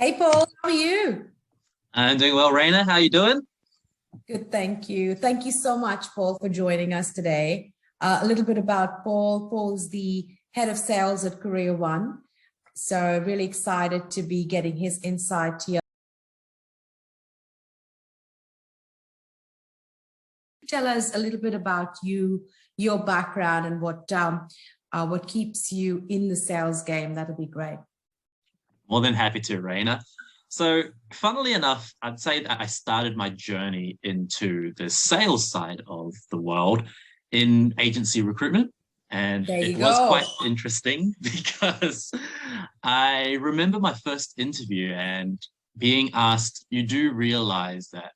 Hey Paul, how are you? I'm doing well, Raina. How you doing? Good, thank you. Thank you so much, Paul, for joining us today. A little bit about Paul. Paul's the head of sales at CareerOne. So really excited to be getting his insight here. Tell us a little bit about you, your background, and what keeps you in the sales game. That'll be great. More than happy to, Raina. So, funnily enough, I'd say that I started my journey into the sales side of the world in agency recruitment. And There it you was quite go. interesting because I remember my first interview and being asked, you do realize that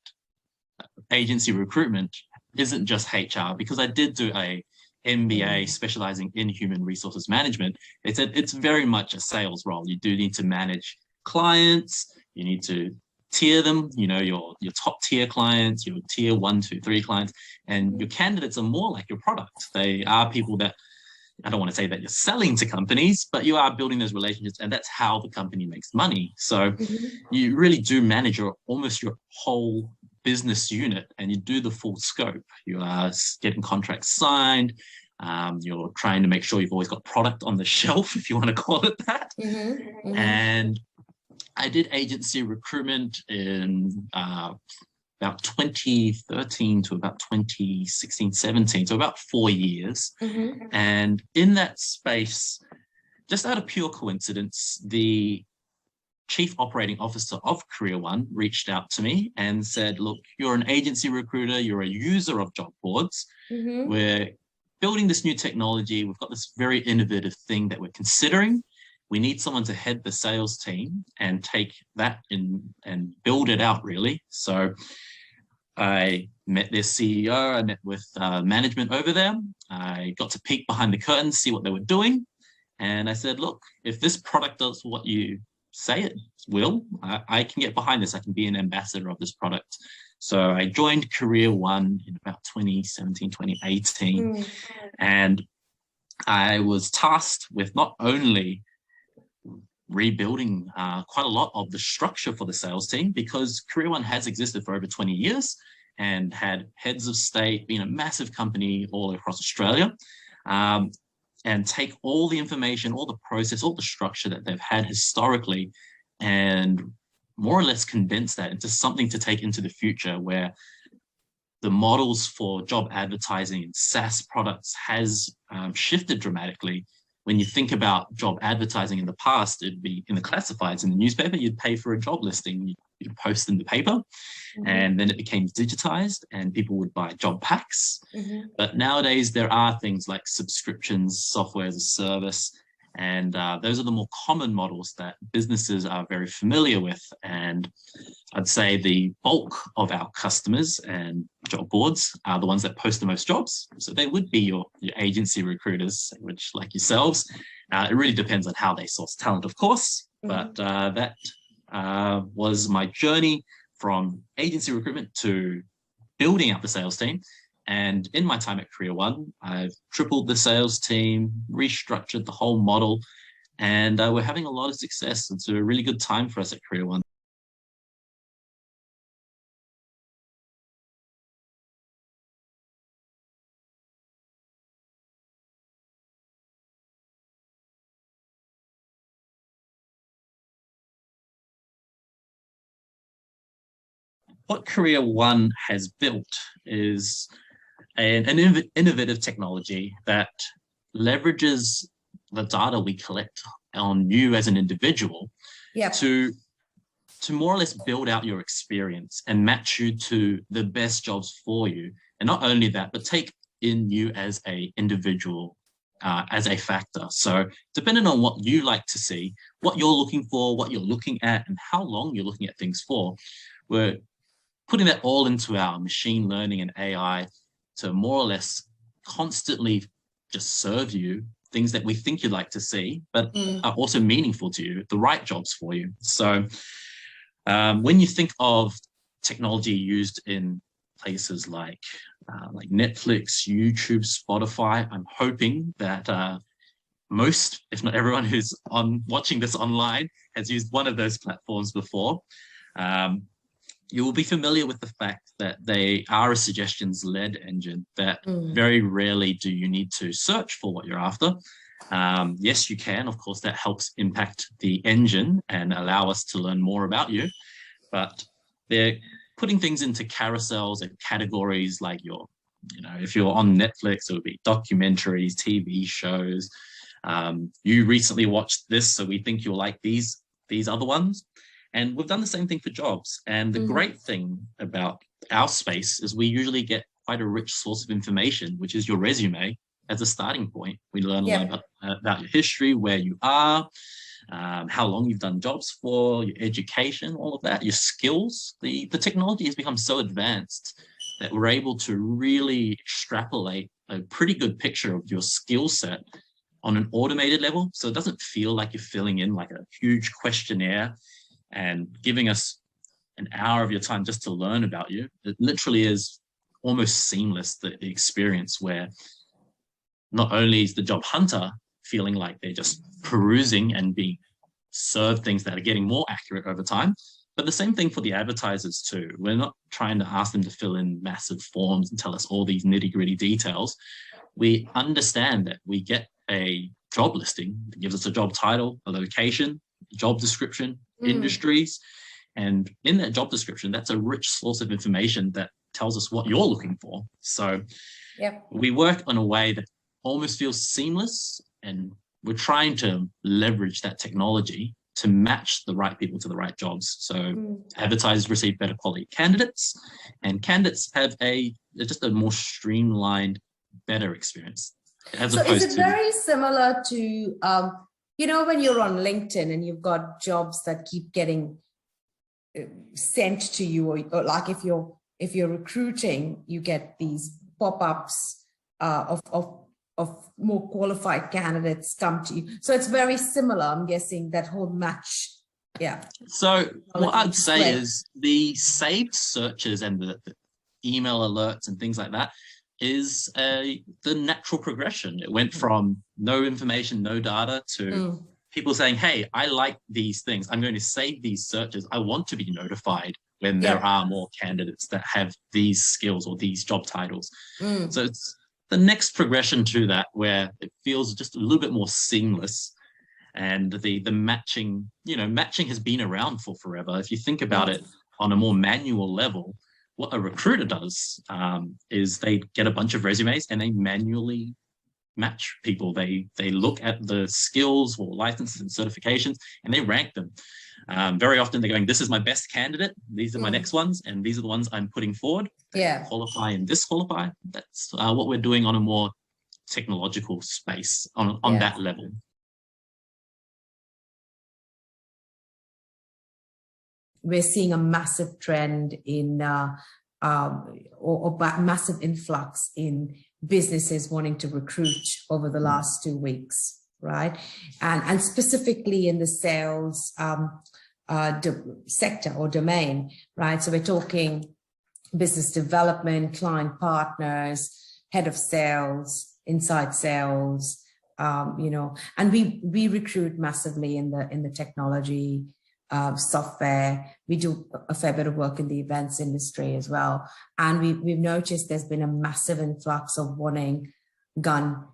agency recruitment isn't just HR because I did do a MBA Mm, specializing in human resources management. It's very much a sales role. You do need to manage clients. You need to tier them. You know your top tier clients, your tier one, two, three clients, and your candidates are more like your product. They are people that I don't want to say that you're selling to companies, but you are building those relationships, and that's how the company makes money. So mhm, you really do manage your almost your whole business unit, and you do the full scope. You are getting contracts signed. You're trying to make sure you've always got product on the shelf, if you want to call it that. mhm, mhm, And I did agency recruitment in about 2013 to about 2016, 17, so about 4 years. mhm. And in that space, just out of pure coincidence, the chief operating officer of CareerOne reached out to me and said, look, you're an agency recruiter, you're a user of job boards. Mhm. We're building this new technology. We've got this very innovative thing that we're considering. We need someone to head the sales team and take that in and build it out, really. So I met their CEO, I met with management over there. I got to peek behind the curtain, see what they were doing. And I said, look, if this product does what you say it will, I can get behind this. I can be an ambassador of this product. So I joined CareerOne in about 2017, 2018. Mm, And I was tasked with not only rebuilding quite a lot of the structure for the sales team because CareerOne has existed for over 20 years and had heads of state, being a massive company all across Australia. Um, and take all the information, all the process, all the structure that they've had historically, and more or less condense that into something to take into the future where the models for job advertising and SaaS products has shifted dramatically. When you think about job advertising in the past, it'd be in the classifieds in the newspaper, you'd pay for a job listing, you'd post in the paper, mhm, and then it became digitized and people would buy job packs. mhm. But nowadays, there are things like subscriptions, software as a service, and those are the more common models that businesses are very familiar with. And I'd say the bulk of our customers and job boards are the ones that post the most jobs. So they would be your agency recruiters, which like yourselves, it really depends on how they source talent, of course. But Mhm. that was my journey from agency recruitment to building out the sales team. And in my time at CareerOne, I've tripled the sales team, restructured the whole model, and we're having a lot of success. It's a really good time for us at CareerOne. What CareerOne has built is an innovative technology that leverages the data we collect on you as an individual Yep. to more or less build out your experience and match you to the best jobs for you. And not only that, but take in you as a individual as a factor. So depending on what you like to see, what you're looking for, what you're looking at, and how long you're looking at things for, we're putting that all into our machine learning and AI to more or less constantly just serve you things that we think you'd like to see, but Mm, are also meaningful to you, the right jobs for you. So when you think of technology used in places like Netflix, YouTube, Spotify, I'm hoping that most, if not everyone who's watching this online has used one of those platforms before. You will be familiar with the fact that they are a suggestions-led engine, that very rarely do you need to search for what you're after. Yes, you can. Of course, that helps impact the engine and allow us to learn more about you. But they're putting things into carousels and categories like if you're on Netflix, it would be documentaries, TV shows. You recently watched this, so we think you'll like these other ones. And we've done the same thing for jobs. And the great thing about our space is we usually get quite a rich source of information, which is your resume as a starting point. We learn a lot about your history, where you are, how long you've done jobs for, your education, all of that, your skills. The technology has become so advanced that we're able to really extrapolate a pretty good picture of your skill set on an automated level. So it doesn't feel like you're filling in like a huge questionnaire and giving us an hour of your time just to learn about you. It literally is almost seamless, the experience, where not only is the job hunter feeling like they're just perusing and being served things that are getting more accurate over time, but the same thing for the advertisers too. We're not trying to ask them to fill in massive forms and tell us all these nitty-gritty details. We understand that we get a job listing that gives us a job title, a location, job description, industries. And in that job description, that's a rich source of information that tells us what you're looking for. So we work in a way that almost feels seamless, and we're trying to leverage that technology to match the right people to the right jobs. So advertisers receive better quality candidates, and candidates have just a more streamlined, better experience. So is it very similar to, when you're on LinkedIn and you've got jobs that keep getting sent to you, or like if you're recruiting, you get these pop-ups of more qualified candidates come to you. So it's very similar, I'm guessing, that whole match. So what I'd say is the saved searches and the email alerts and things like that is the natural progression. It went from no information, no data, to people saying, hey, I like these things. I'm going to save these searches. I want to be notified when there are more candidates that have these skills or these job titles. So it's the next progression to that, where it feels just a little bit more seamless. And the matching, matching has been around for forever. If you think about it on a more manual level, what a recruiter does is they get a bunch of resumes and they manually match people. They look at the skills or licenses and certifications and they rank them. Very often they're going, this is my best candidate, these are my next ones, and these are the ones I'm putting forward. Qualify and disqualify. That's what we're doing on a more technological space on that level. We're seeing a massive trend in massive influx in businesses wanting to recruit over the last 2 weeks, right? And specifically in the sales sector or domain, right? So we're talking business development, client partners, head of sales, inside sales, and we recruit massively in the technology software. We do a fair bit of work in the events industry as well. And we've noticed there's been a massive influx of wanting gun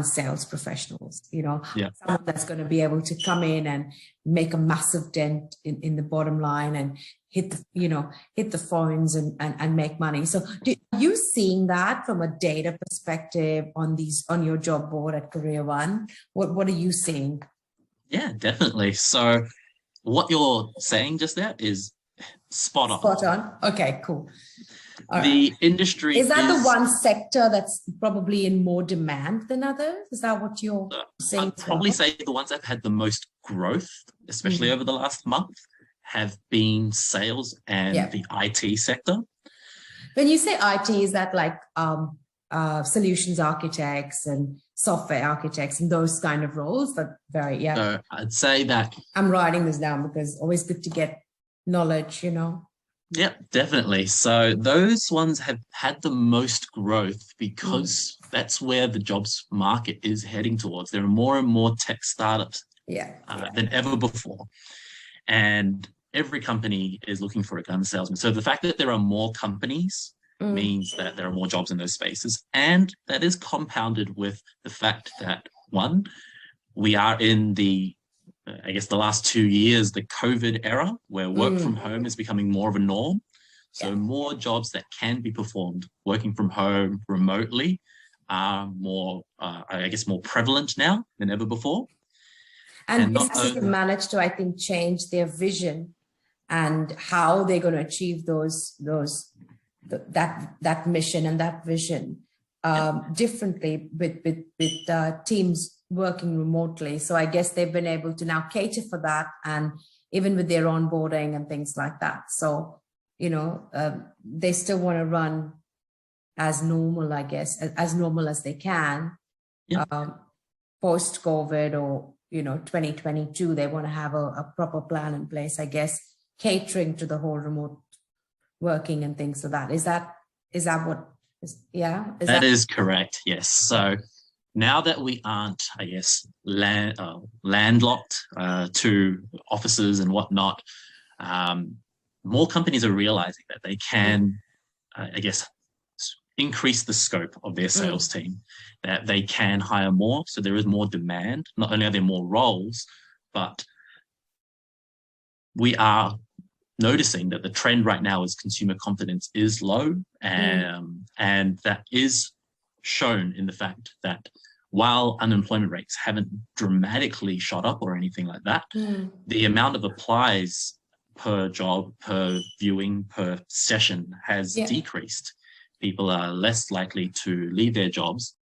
sales professionals, someone that's going to be able to come in and make a massive dent in the bottom line and hit the phones and make money. So are you seeing that from a data perspective on your job board at CareerOne? What are you seeing? Yeah, definitely. So what you're saying just there is spot on. Spot on. Okay, cool. The industry is that the one sector that's probably in more demand than others? Is that what you're saying? I'd probably say the ones that have had the most growth, especially over the last month, have been sales and the IT sector. When you say IT, is that like solutions architects and software architects and those kind of roles? That So I'd say that I'm writing this down because always good to get knowledge, Yeah, definitely. So those ones have had the most growth Mm. because that's where the jobs market is heading towards. There are more and more tech startups Yeah, yeah. than ever before. And every company is looking for a gun salesman. So the fact that there are more companies Mm, means that there are more jobs in those spaces. And that is compounded with the fact that, one, we are in the I guess the last 2 years, the COVID era, where work from mm, home is becoming more of a norm. So yeah. more jobs that can be performed working from home remotely are more, I guess, more prevalent now than ever before. And And not businesses have only, managed to, I think, change their vision and how they're going to achieve that mission and that vision yeah, differently with teams working remotely. So I guess they've been able to now cater for that, and even with their onboarding and things like that. So they still want to run as normal, I guess, as normal as they can yeah, um, post COVID or 2022. They want to have a proper plan in place, I guess, catering to the whole remote working and things like that. Is that what is, yeah, is that that is correct. Yes. So now that we aren't, I guess, landlocked to offices and whatnot, um, more companies are realizing that they mm, can, I guess, increase the scope of their sales mm, team, that they can hire more. So there is more demand. Not only are there more roles, but we are noticing that the trend right now is consumer confidence is low. mm, And that is shown in the fact that while unemployment rates haven't dramatically shot up or anything like that, mm, the amount of applies per job, per viewing, per session has yeah, decreased. People are less likely to leave their jobs